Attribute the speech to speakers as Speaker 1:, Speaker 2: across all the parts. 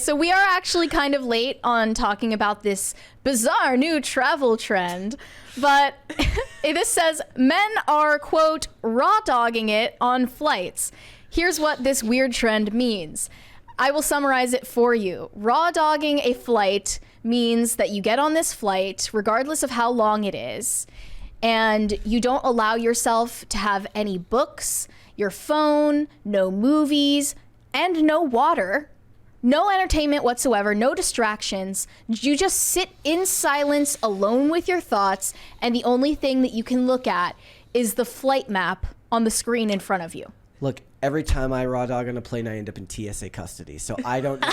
Speaker 1: so we are actually kind of late on talking about this bizarre new travel trend, but this says men are, quote, raw dogging it on flights. Here's what this weird trend means. I will summarize it for you. Raw dogging a flight means that you get on this flight, regardless of how long it is, and you don't allow yourself to have any books, your phone, no movies, and no water, no entertainment whatsoever, no distractions. You just sit in silence alone with your thoughts, and the only thing that you can look at is the flight map on the screen in front of you.
Speaker 2: Look, every time I raw dog on a plane, I end up in TSA custody, so I don't know.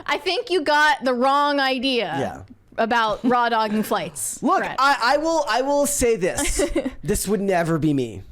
Speaker 1: I think you got the wrong idea about raw dogging flights.
Speaker 2: Look,
Speaker 1: Brett.
Speaker 2: I will say this. This would never be me.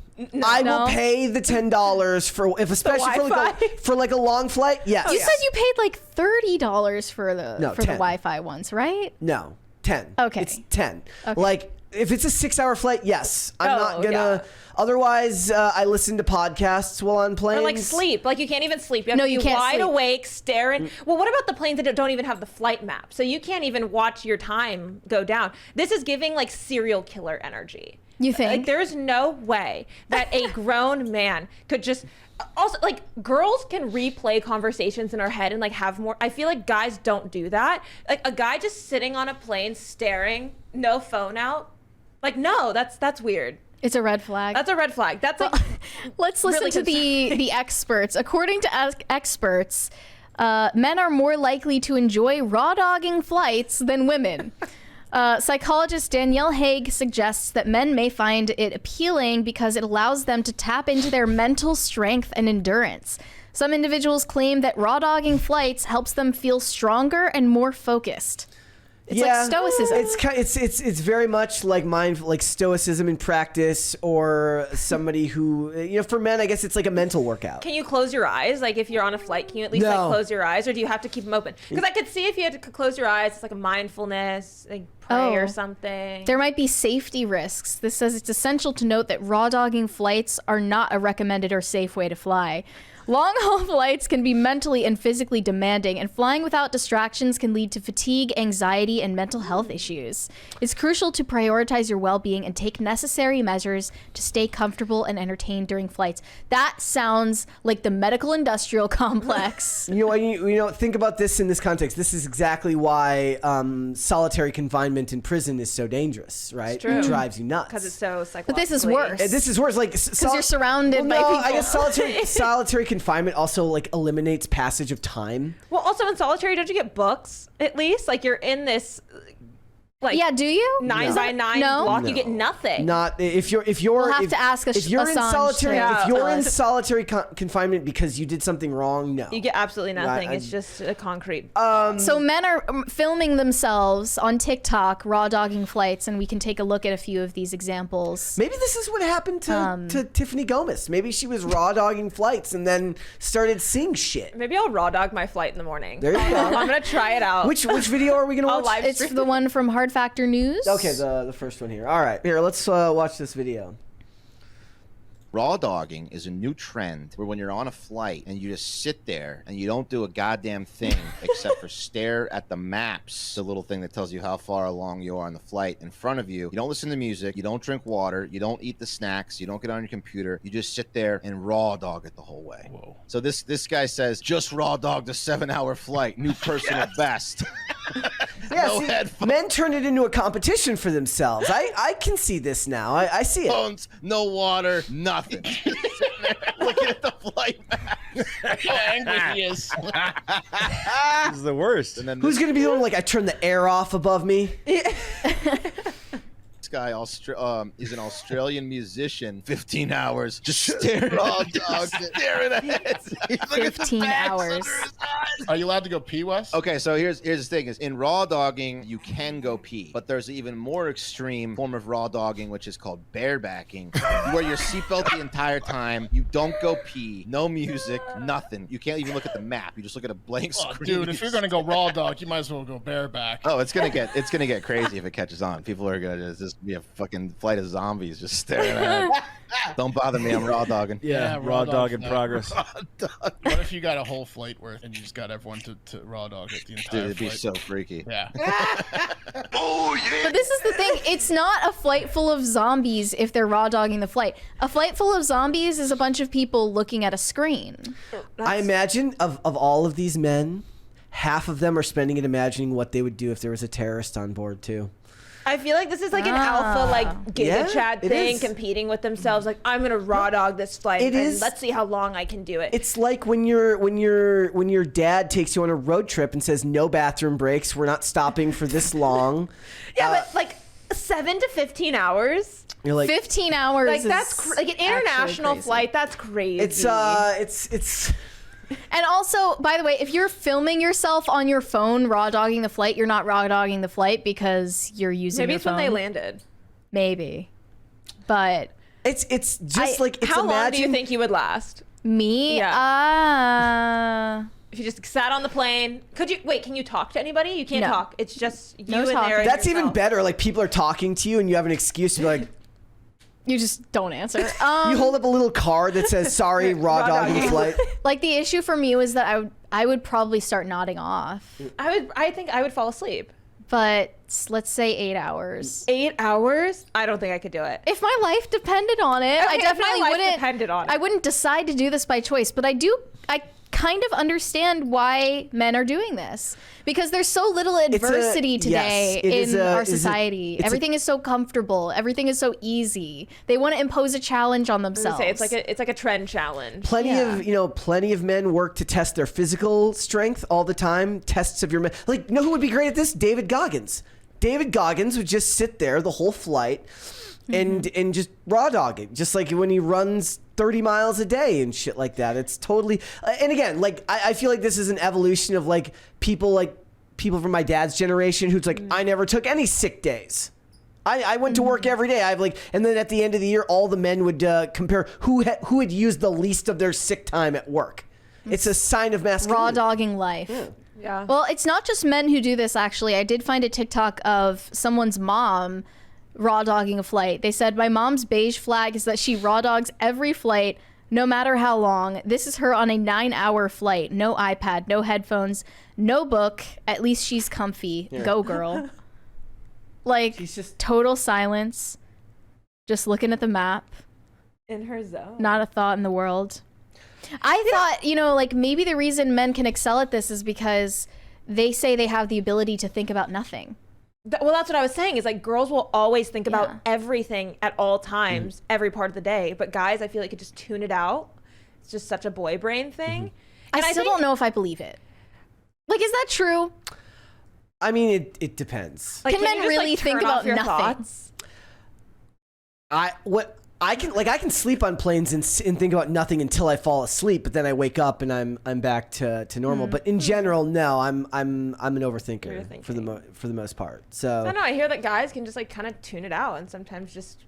Speaker 2: I will pay the $10 for, if especially for like a long flight. Yes.
Speaker 1: You said you paid like $30 for the
Speaker 2: $10.
Speaker 1: Wi-Fi ones, right?
Speaker 2: No, 10.
Speaker 1: Okay.
Speaker 2: It's 10.
Speaker 1: Okay.
Speaker 2: Like, if it's a 6-hour flight, yes. I'm not gonna. Otherwise, I listen to podcasts while on planes.
Speaker 3: Or like sleep. Like you can't even sleep. You have to be wide awake, staring. Well, what about the planes that don't even have the flight map? So you can't even watch your time go down. This is giving like serial killer energy.
Speaker 1: You think?
Speaker 3: Like there's no way that a grown man could just. Also, like, girls can replay conversations in our head and like have more. I feel like guys don't do that. Like a guy just sitting on a plane staring, no phone out. Like, no, that's weird.
Speaker 1: It's a red flag.
Speaker 3: That's a red flag. That's like.
Speaker 1: Let's listen to the experts. According to experts, men are more likely to enjoy raw dogging flights than women. Psychologist Danielle Haig suggests that men may find it appealing because it allows them to tap into their mental strength and endurance. Some individuals claim that raw dogging flights helps them feel stronger and more focused. It's like stoicism.
Speaker 2: It's very much like like stoicism in practice, or somebody who, you know, for men, I guess it's like a mental workout.
Speaker 3: Can you close your eyes? Like if you're on a flight, can you at least like close your eyes, or do you have to keep them open? Because I could see if you had to close your eyes, it's like a mindfulness, like pray or something.
Speaker 1: There might be safety risks. This says it's essential to note that raw dogging flights are not a recommended or safe way to fly. Long-haul flights can be mentally and physically demanding, and flying without distractions can lead to fatigue, anxiety, and mental health issues. It's crucial to prioritize your well-being and take necessary measures to stay comfortable and entertained during flights. That sounds like the medical industrial complex.
Speaker 2: You know, think about this in this context. This is exactly why solitary confinement in prison is so dangerous, right?
Speaker 3: It's true.
Speaker 2: It drives you nuts.
Speaker 3: Because it's so psychologically.
Speaker 1: But this is worse.
Speaker 2: This is worse. Like,
Speaker 1: because you're surrounded by people.
Speaker 2: I guess solitary confinement also like eliminates passage of time.
Speaker 3: Well, also in solitary, don't you get books at least? Like you're in this, like
Speaker 1: do you
Speaker 3: 9 by 9 block? No. You get nothing.
Speaker 2: Not if you're.
Speaker 1: We'll have to ask
Speaker 2: if you're in solitary.
Speaker 1: if
Speaker 2: you're in solitary confinement because you did something wrong, no,
Speaker 3: you get absolutely nothing. It's just a concrete.
Speaker 1: So men are filming themselves on TikTok raw dogging flights, and we can take a look at a few of these examples.
Speaker 2: Maybe this is what happened to Tiffany Gomez. Maybe she was raw dogging flights and then started seeing shit.
Speaker 3: Maybe I'll raw dog my flight in the morning.
Speaker 2: There you go.
Speaker 3: I'm gonna try it out.
Speaker 2: Which video are we gonna watch?
Speaker 3: Live
Speaker 1: it's the one from Hard Factor News.
Speaker 2: Okay, the first one here. All right, here, let's watch this video.
Speaker 4: Raw dogging is a new trend where when you're on a flight and you just sit there and you don't do a goddamn thing except for stare at the maps, the little thing that tells you how far along you are on the flight in front of you. You don't listen to music, you don't drink water, you don't eat the snacks, you don't get on your computer, you just sit there and raw dog it the whole way.
Speaker 5: Whoa.
Speaker 4: So this guy says, just raw dogged a 7-hour flight, new personal best.
Speaker 2: Yeah, see, men turn it into a competition for themselves. I can see this now. I see it.
Speaker 4: Phones, no water, nothing. Looking at the flight map.
Speaker 5: How angry he is. This is the worst.
Speaker 4: And then
Speaker 2: who's going to be the one, like, I turn the air off above me?
Speaker 4: Guy is an Australian musician. 15 hours just staring ahead.
Speaker 1: 15 hours.
Speaker 5: Are you allowed to go pee, Wes?
Speaker 4: Okay, so here's the thing: is in raw dogging you can go pee, but there's an even more extreme form of raw dogging, which is called barebacking, where you're seatbelt the entire time. You don't go pee, no music, nothing. You can't even look at the map. You just look at a blank screen.
Speaker 5: Dude, if you're gonna go raw dog, you might as well go bareback.
Speaker 4: Oh, it's gonna get crazy if it catches on. People are gonna just be a fucking flight of zombies just staring at it. Don't bother me, I'm raw dogging.
Speaker 5: Yeah, raw dog in progress.
Speaker 4: Raw dog.
Speaker 5: What if you got a whole flight worth and you just gotta
Speaker 6: everyone to raw dog it the entire
Speaker 4: Dude, it'd be
Speaker 6: flight.
Speaker 4: so freaky.
Speaker 6: Yeah.
Speaker 1: But this is the thing. It's not a flight full of zombies if they're raw dogging the flight. A flight full of zombies is a bunch of people looking at a screen.
Speaker 2: I imagine of all of these men, half of them are spending it imagining what they would do if there was a terrorist on board too.
Speaker 3: I feel like this is like an alpha, like Giga
Speaker 2: Yeah,
Speaker 3: Chad
Speaker 2: it
Speaker 3: thing,
Speaker 2: is.
Speaker 3: competing with themselves. Like, I'm gonna raw dog this flight,
Speaker 2: It
Speaker 3: and
Speaker 2: is.
Speaker 3: let's see how long I can do it.
Speaker 2: It's like when your dad takes you on a road trip and says no bathroom breaks. We're not stopping for this long.
Speaker 3: Yeah, but like 7 to 15 hours.
Speaker 2: You're like
Speaker 1: 15 hours.
Speaker 3: Like
Speaker 1: is
Speaker 3: that's like an
Speaker 1: actually
Speaker 3: international
Speaker 1: crazy.
Speaker 3: flight. That's crazy.
Speaker 2: it's.
Speaker 1: And also, by the way, if you're filming yourself on your phone raw dogging the flight, you're not raw dogging the flight because you're using
Speaker 3: Maybe
Speaker 1: your
Speaker 3: it's
Speaker 1: phone.
Speaker 3: when they landed.
Speaker 1: Maybe. But
Speaker 2: It's just like it's
Speaker 3: How long do you
Speaker 2: imagine-
Speaker 3: think you would last
Speaker 1: me,
Speaker 3: if you just sat on the plane? Could you wait? Can you talk to anybody? You can't
Speaker 1: No.
Speaker 3: talk. It's just you
Speaker 1: No
Speaker 3: and
Speaker 1: talking.
Speaker 3: there. and
Speaker 2: That's even
Speaker 3: yourself.
Speaker 2: better. Like people are talking to you and you have an excuse to be like,
Speaker 1: you just don't answer.
Speaker 2: you hold up a little card that says sorry, raw
Speaker 3: Raw
Speaker 2: dogging
Speaker 3: dogging.
Speaker 2: flight.
Speaker 1: Like the issue for me was that I would probably start nodding off.
Speaker 3: I think I would fall asleep.
Speaker 1: But let's say 8 hours.
Speaker 3: 8 hours? I don't think I could do it.
Speaker 1: If my life depended on it, I
Speaker 3: Okay, if my
Speaker 1: definitely
Speaker 3: life
Speaker 1: wouldn't.
Speaker 3: depended on it.
Speaker 1: I wouldn't decide to do this by choice, but I kind of understand why men are doing this because there's so little adversity today in our society. Everything is so comfortable. Everything is so easy. They want to impose a challenge on
Speaker 3: I was
Speaker 1: themselves.
Speaker 3: gonna say, it's like a trend challenge.
Speaker 2: Plenty of men work to test their physical strength all the time. Tests of your men. Like, you know who would be great at this? David Goggins. David Goggins would just sit there the whole flight and just raw dog it, just like when he runs 30 miles a day and shit like that. It's totally. And again, like I feel like this is an evolution of like people from my dad's generation who's like, I never took any sick days. I went to work every day. And then at the end of the year, all the men would compare who had used the least of their sick time at work. It's a sign of masculinity.
Speaker 1: raw dogging life.
Speaker 3: Yeah.
Speaker 1: Well, it's not just men who do this, actually. I did find a TikTok of someone's mom raw dogging a flight. They said, my mom's beige flag is that she raw dogs every flight, no matter how long. This is her on a 9-hour flight. No iPad, no headphones, no book. At least she's comfy. Go, girl. Like,
Speaker 2: She's just-
Speaker 1: total silence. Just looking at the map.
Speaker 3: In her zone.
Speaker 1: Not a thought in the world. I thought, like maybe the reason men can excel at this is because they say they have the ability to think about nothing.
Speaker 3: Well, that's what I was saying. Is like girls will always think about
Speaker 1: Yeah.
Speaker 3: everything at all times, every part of the day. But guys, I feel like could just tune it out. It's just such a boy brain thing. And
Speaker 1: I still don't know if I believe it. Like, is that true?
Speaker 2: I mean, it depends.
Speaker 3: Like,
Speaker 1: Can
Speaker 3: you
Speaker 1: men
Speaker 3: just,
Speaker 1: really
Speaker 3: turn
Speaker 1: think
Speaker 3: off
Speaker 1: about
Speaker 3: your
Speaker 1: nothing?
Speaker 3: thoughts?
Speaker 2: I can sleep on planes and think about nothing until I fall asleep, but then I wake up and I'm back to normal. But in general, no, I'm an overthinker for the most part. So
Speaker 3: I don't know. I hear that guys can just like kind of tune it out, and sometimes just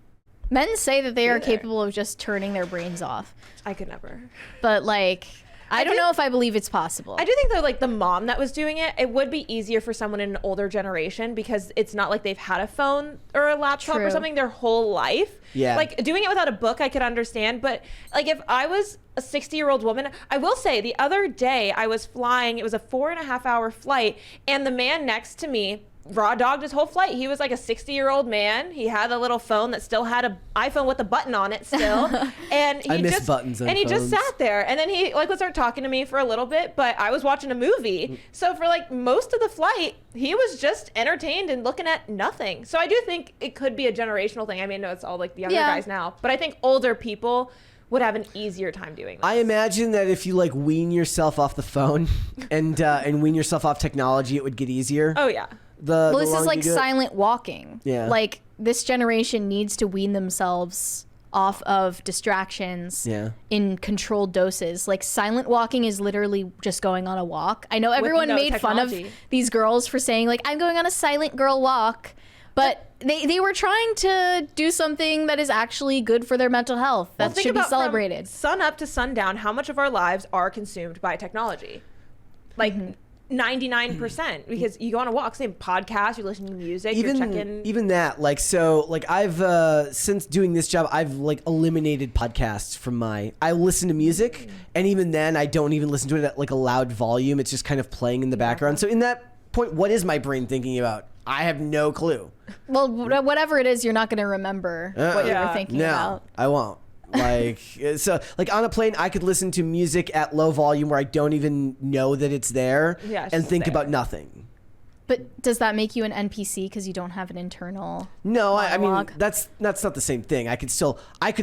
Speaker 1: Men say that they are
Speaker 3: there.
Speaker 1: capable of just turning their brains off.
Speaker 3: I could never.
Speaker 1: But like, I don't
Speaker 3: do-
Speaker 1: know if I believe it's possible.
Speaker 3: I do think though, like the mom that was doing it, it would be easier for someone in an older generation because it's not like they've had a phone or a laptop
Speaker 1: True.
Speaker 3: or something their whole life.
Speaker 2: Yeah.
Speaker 3: Like doing it without a book, I could understand. But like if I was a 60-year-old woman, I will say the other day I was flying, it was a 4.5-hour flight, and the man next to me raw dogged his whole flight. He was like a 60-year-old man. He had a little phone that still had an iPhone with a button on it still. And he
Speaker 2: I miss
Speaker 3: just
Speaker 2: buttons on
Speaker 3: and he just
Speaker 2: phones.
Speaker 3: sat there, and then he like would start talking to me for a little bit, but I was watching a movie. So for like most of the flight, he was just entertained and looking at nothing. So I do think it could be a generational thing. I mean, no, it's all like the younger
Speaker 1: Yeah.
Speaker 3: guys now, but I think older people would have an easier time doing that.
Speaker 2: I imagine that if you like wean yourself off the phone and wean yourself off technology, it would get easier.
Speaker 3: Oh yeah.
Speaker 1: well, this is
Speaker 2: longer
Speaker 1: like
Speaker 2: you do it.
Speaker 1: silent walking.
Speaker 2: Yeah.
Speaker 1: Like this generation needs to wean themselves off of distractions
Speaker 2: Yeah.
Speaker 1: in controlled doses. Like silent walking is literally just going on a walk. I know everyone
Speaker 3: no
Speaker 1: made fun
Speaker 3: technology.
Speaker 1: of these girls for saying like, I'm going on a silent girl walk. But they were trying to do something that is actually good for their mental health. That
Speaker 3: Well, think
Speaker 1: should be
Speaker 3: about from
Speaker 1: celebrated.
Speaker 3: sun up to sundown, how much of our lives are consumed by technology? Like 99% because you go on a walk, same podcast, you're listening to music, you're checking.
Speaker 2: Even that, like, so, like, I've since doing this job, I've like eliminated podcasts from I listen to music, and even then, I don't even listen to it at like a loud volume. It's just kind of playing in the background. So in that point, what is my brain thinking about? I have no clue.
Speaker 1: Well, whatever it is, you're not going to remember what you were thinking
Speaker 2: No,
Speaker 1: about.
Speaker 2: I won't. Like, so, like, on a plane, I could listen to music at low volume where I don't even know that it's there
Speaker 3: Yeah, it's
Speaker 2: and
Speaker 3: just
Speaker 2: think
Speaker 3: there.
Speaker 2: about nothing.
Speaker 1: But does that make you an NPC because you don't have an internal
Speaker 2: No, I mean,
Speaker 1: monologue?
Speaker 2: that's not the same thing. I could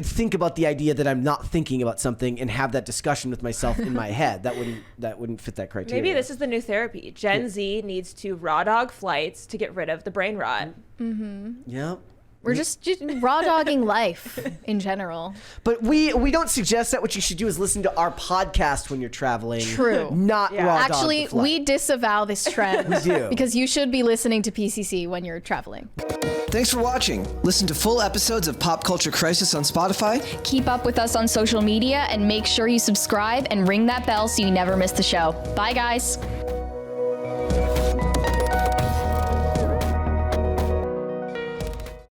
Speaker 2: think about the idea that I'm not thinking about something and have that discussion with myself in my head. That wouldn't fit that criteria.
Speaker 3: Maybe this is the new therapy. Gen Z needs to raw dog flights to get rid of the brain rot.
Speaker 2: Yep.
Speaker 1: We're just raw dogging life in general.
Speaker 2: But we don't suggest that. What you should do is listen to our podcast when you're traveling.
Speaker 1: True.
Speaker 2: Not raw dog
Speaker 1: Actually,
Speaker 2: the flight.
Speaker 1: we disavow this trend.
Speaker 2: We do.
Speaker 1: Because you should be listening to PCC when you're traveling.
Speaker 7: Thanks for watching. Listen to full episodes of Pop Culture Crisis on Spotify.
Speaker 8: Keep up with us on social media and make sure you subscribe and ring that bell so you never miss the show. Bye, guys.